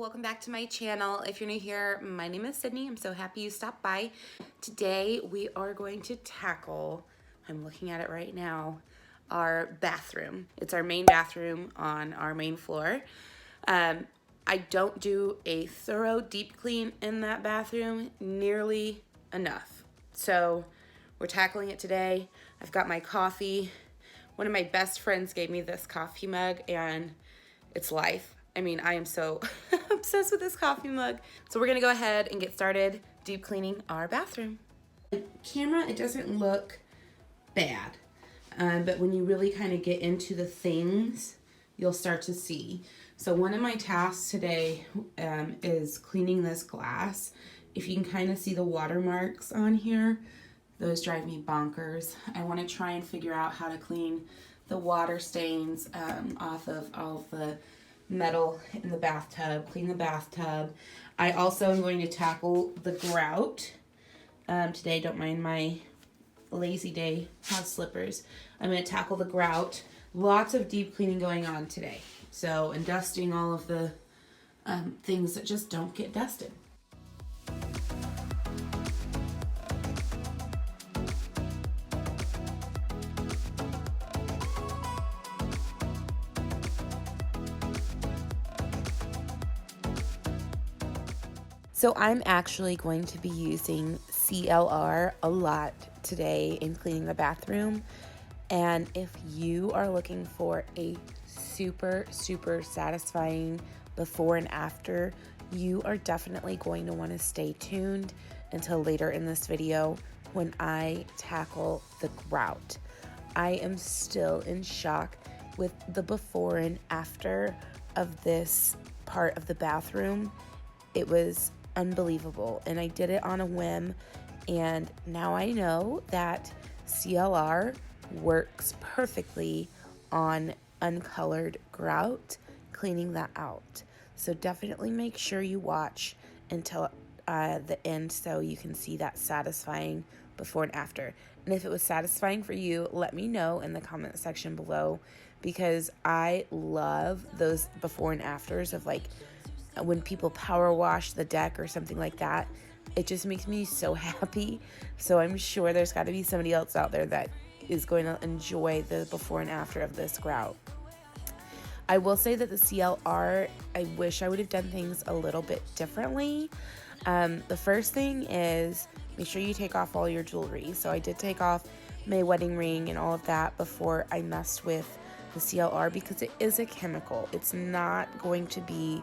welcome back to my channel. If you're new here, my name is Sydney. I'm so happy you stopped by. Today we are going to tackle, I'm looking at it right now, our bathroom. It's our main bathroom on our main floor. I don't do a thorough deep clean in that bathroom nearly enough. So we're tackling it today. I've got my coffee. One of my best friends gave me this coffee mug and it's life. I mean, I am so obsessed with this coffee mug. So we're gonna go ahead and get started deep cleaning our bathroom. Camera, it doesn't look bad, but when you really kind of get into the things, you'll start to see. So one of my tasks today is cleaning this glass. If you can kind of see the watermarks on here, those drive me bonkers. I want to try and figure out how to clean the water stains off of all of the metal in the bathtub, clean the bathtub. I also am going to tackle the grout. Today, don't mind my lazy day house slippers. I'm going to tackle the grout. Lots of deep cleaning going on today. So, and dusting all of the things that just don't get dusted. So I'm actually going to be using CLR a lot today in cleaning the bathroom. And if you are looking for a super satisfying before and after, you are definitely going to want to stay tuned until later in this video when I tackle the grout. I am still in shock with the before and after of this part of the bathroom. It was unbelievable, and I did it on a whim, and now I know that CLR works perfectly on uncolored grout, cleaning that out. So definitely make sure you watch until the end so you can see that satisfying before and after. And if it was satisfying for you, let me know in the comment section below, because I love those before and afters of like when people power wash the deck or something like that. It just makes me so happy. So I'm sure there's got to be somebody else out there that is going to enjoy the before and after of this grout. I will say that the CLR, I wish I would have done things a little bit differently. The first thing is make sure you take off all your jewelry. So I did take off my wedding ring and all of that before I messed with the CLR, because it is a chemical. It's not going to be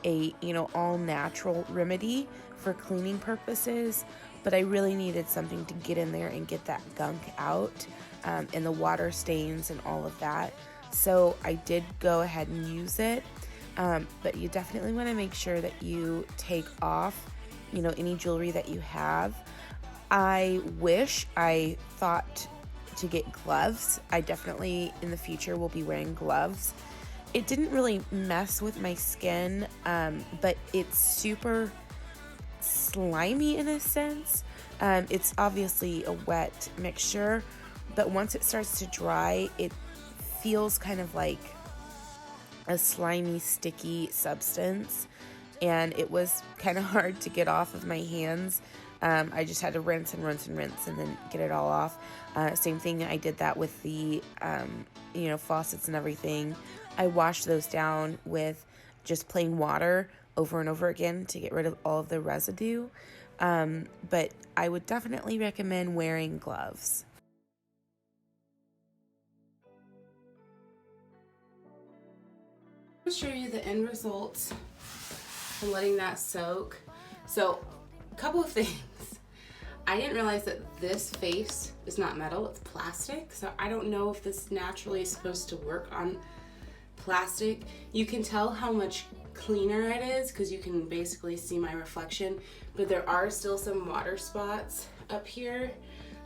a all natural remedy for cleaning purposes, but I really needed something to get in there and get that gunk out, and the water stains and all of that. So I did go ahead and use it, but you definitely want to make sure that you take off any jewelry that you have. I wish I thought to get gloves. I definitely in the future will be wearing gloves. It didn't really mess with my skin, but it's super slimy in a sense. It's obviously a wet mixture, but once it starts to dry, it feels kind of like a slimy, sticky substance, and it was kind of hard to get off of my hands. I just had to rinse and then get it all off. Same thing, I did that with the faucets and everything. I washed those down with just plain water over and over again to get rid of all of the residue. But I would definitely recommend wearing gloves. I'll show you the end results and letting that soak. So, a couple of things. I didn't realize that this face is not metal, it's plastic. So I don't know if this naturally is supposed to work on plastic. You can tell how much cleaner it is because you can basically see my reflection, but there are still some water spots up here.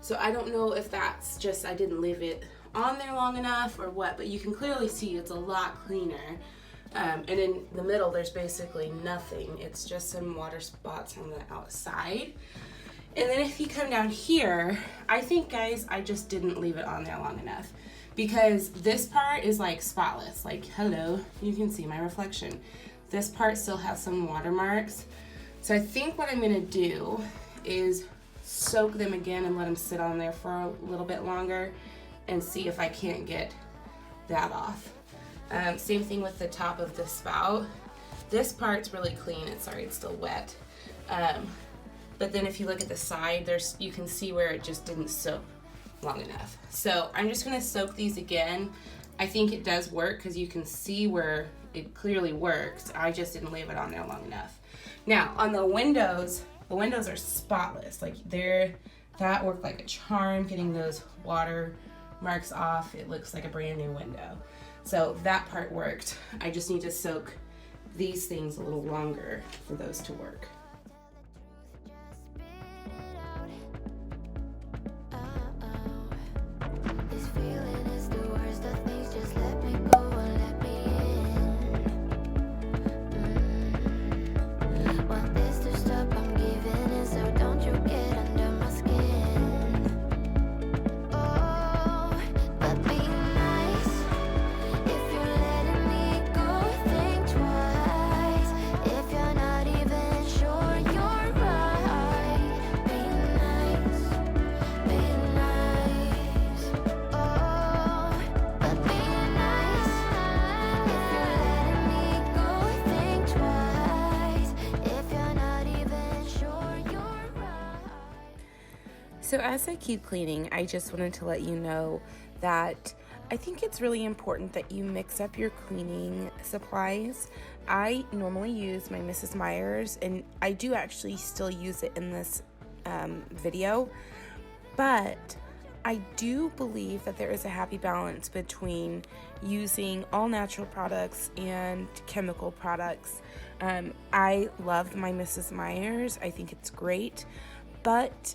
So I don't know if that's just I didn't leave it on there long enough or what, but you can clearly see it's a lot cleaner. And in the middle there's basically nothing. It's just some water spots on the outside. And then if you come down here, I think, guys, I just didn't leave it on there long enough, because this part is like spotless. Like, hello, you can see my reflection. This part still has some watermarks. So I think what I'm gonna do is soak them again and let them sit on there for a little bit longer and see if I can't get that off. Same thing with the top of the spout. This part's really clean. It's still wet. But then if you look at the side, you can see where it just didn't soak long enough. So I'm just gonna soak these again. I think it does work because you can see where it clearly works. I just didn't leave it on there long enough. Now on the windows are spotless. Like that worked like a charm, getting those water marks off. It looks like a brand new window. So that part worked. I just need to soak these things a little longer for those to work. So as I keep cleaning, I just wanted to let you know that I think it's really important that you mix up your cleaning supplies. I normally use my Mrs. Meyer's, and I do actually still use it in this video, but I do believe that there is a happy balance between using all natural products and chemical products. I love my Mrs. Meyer's. I think it's great, but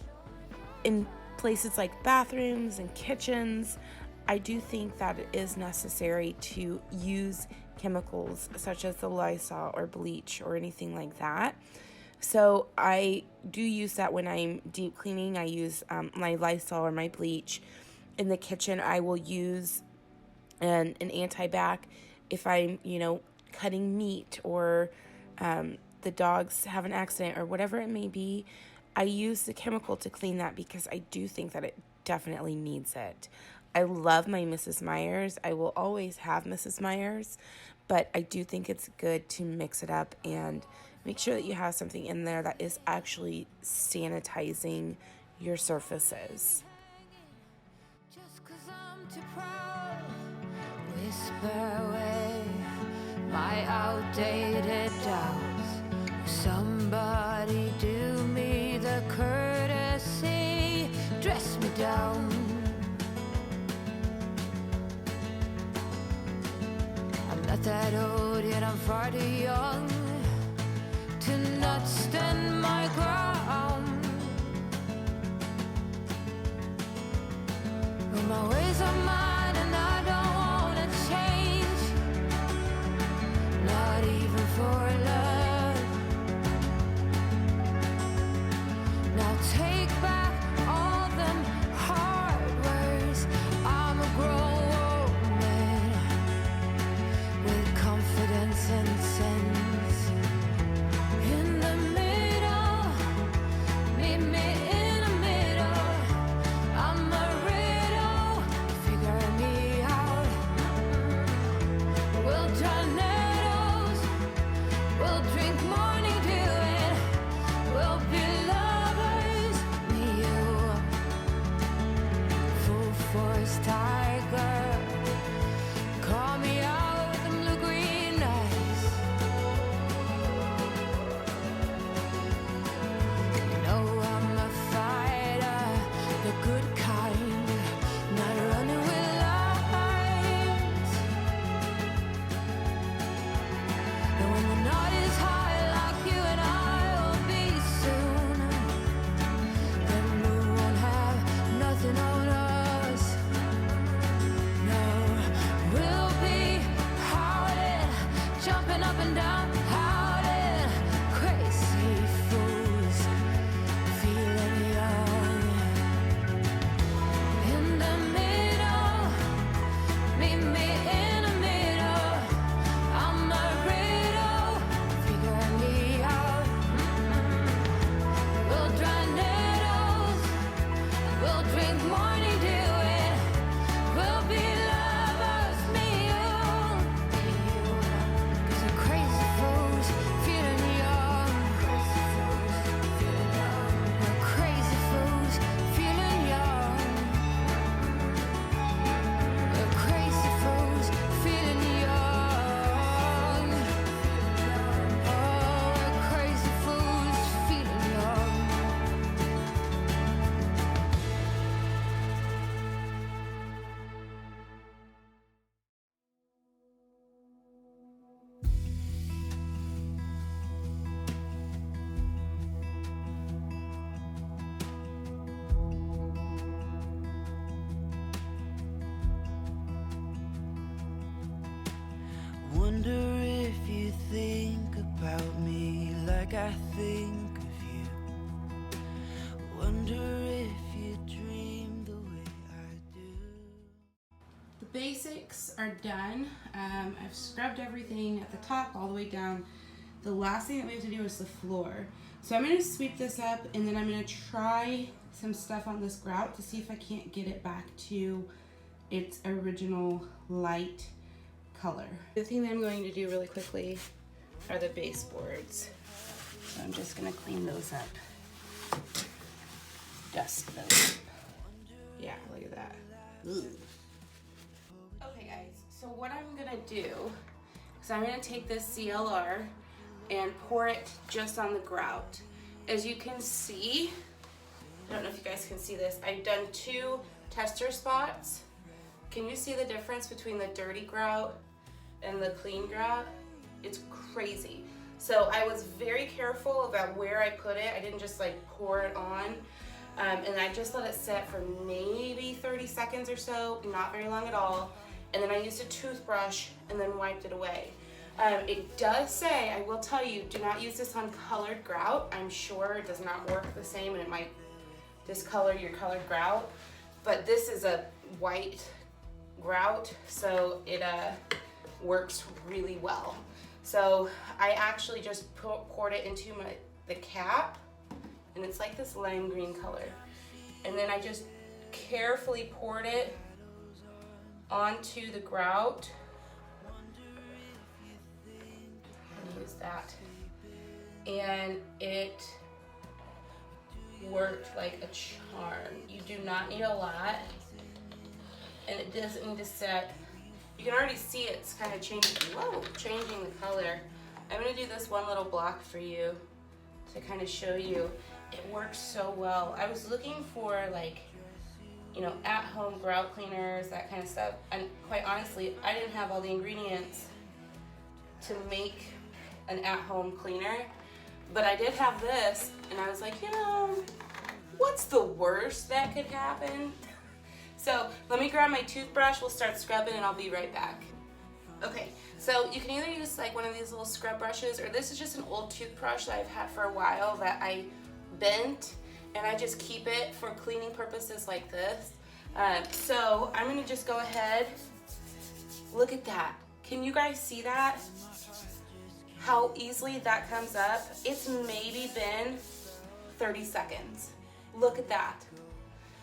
in places like bathrooms and kitchens, I do think that it is necessary to use chemicals such as the Lysol or bleach or anything like that. So I do use that when I'm deep cleaning. I use my Lysol or my bleach. In the kitchen, I will use an anti-bac if I'm, cutting meat or the dogs have an accident or whatever it may be. I use the chemical to clean that because I do think that it definitely needs it. I love my Mrs. Meyer's. I will always have Mrs. Meyer's, but I do think it's good to mix it up and make sure that you have something in there that is actually sanitizing your surfaces. Just 'cause I'm too proud, whisper away my outdated doubts. Somebody do me the courtesy, dress me down. I'm not that old yet, I'm far too young to not stand my ground. Well, my ways are mine and I don't wanna change, not even for love. Now take back all them hard words. I'm a grown woman with confidence and sense. about me like I think of you. Wonder if you dream the way I do. The basics are done. I've scrubbed everything at the top all the way down. The last thing that we have to do is the floor. So I'm going to sweep this up, and then I'm going to try some stuff on this grout to see if I can't get it back to its original light color. The thing that I'm going to do really quickly are the baseboards. So I'm just going to clean those up. Dust those. Yeah, look at that. Ugh. Okay guys, so what I'm going to do is I'm going to take this CLR and pour it just on the grout. As you can see, I don't know if you guys can see this, I've done 2 tester spots. Can you see the difference between the dirty grout and the clean grout? It's crazy. So I was very careful about where I put it. I didn't just like pour it on. And I just let it sit for maybe 30 seconds or so, not very long at all. And then I used a toothbrush and then wiped it away. It does say, I will tell you, do not use this on colored grout. I'm sure it does not work the same and it might discolor your colored grout. But this is a white grout, so it works really well. So I actually just poured it into the cap, and it's like this lime green color. And then I just carefully poured it onto the grout. Use that, and it worked like a charm. You do not need a lot, and it doesn't need to set. You can already see it's kind of changing the color. I'm going to do this one little block for you to kind of show you. It works so well. I was looking for like, at-home grout cleaners, that kind of stuff, and quite honestly, I didn't have all the ingredients to make an at-home cleaner, but I did have this, and I was like, what's the worst that could happen? So let me grab my toothbrush, we'll start scrubbing, and I'll be right back. Okay, so you can either use like one of these little scrub brushes, or this is just an old toothbrush that I've had for a while that I bent, and I just keep it for cleaning purposes like this. So I'm gonna just go ahead, look at that. Can you guys see that? How easily that comes up. It's maybe been 30 seconds. Look at that.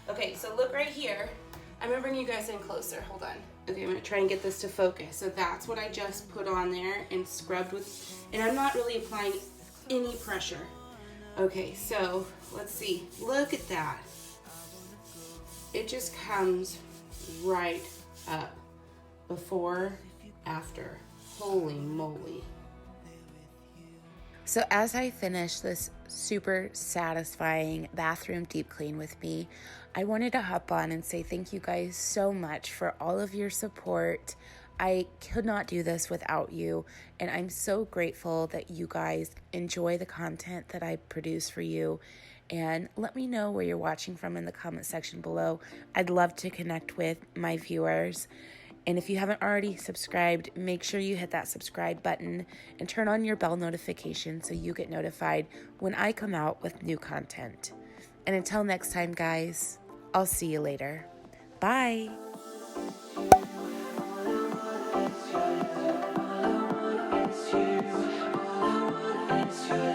Okay, so look right here. I'm gonna bring you guys in closer, hold on. Okay, I'm gonna try and get this to focus. So that's what I just put on there and scrubbed with, and I'm not really applying any pressure. Okay, so let's see, look at that. It just comes right up, before, after, holy moly. So as I finish this super satisfying bathroom deep clean with me, I wanted to hop on and say thank you guys so much for all of your support. I could not do this without you, and I'm so grateful that you guys enjoy the content that I produce for you. And let me know where you're watching from in the comment section below. I'd love to connect with my viewers. And if you haven't already subscribed, make sure you hit that subscribe button and turn on your bell notification so you get notified when I come out with new content. And until next time, guys, I'll see you later. Bye. It's you.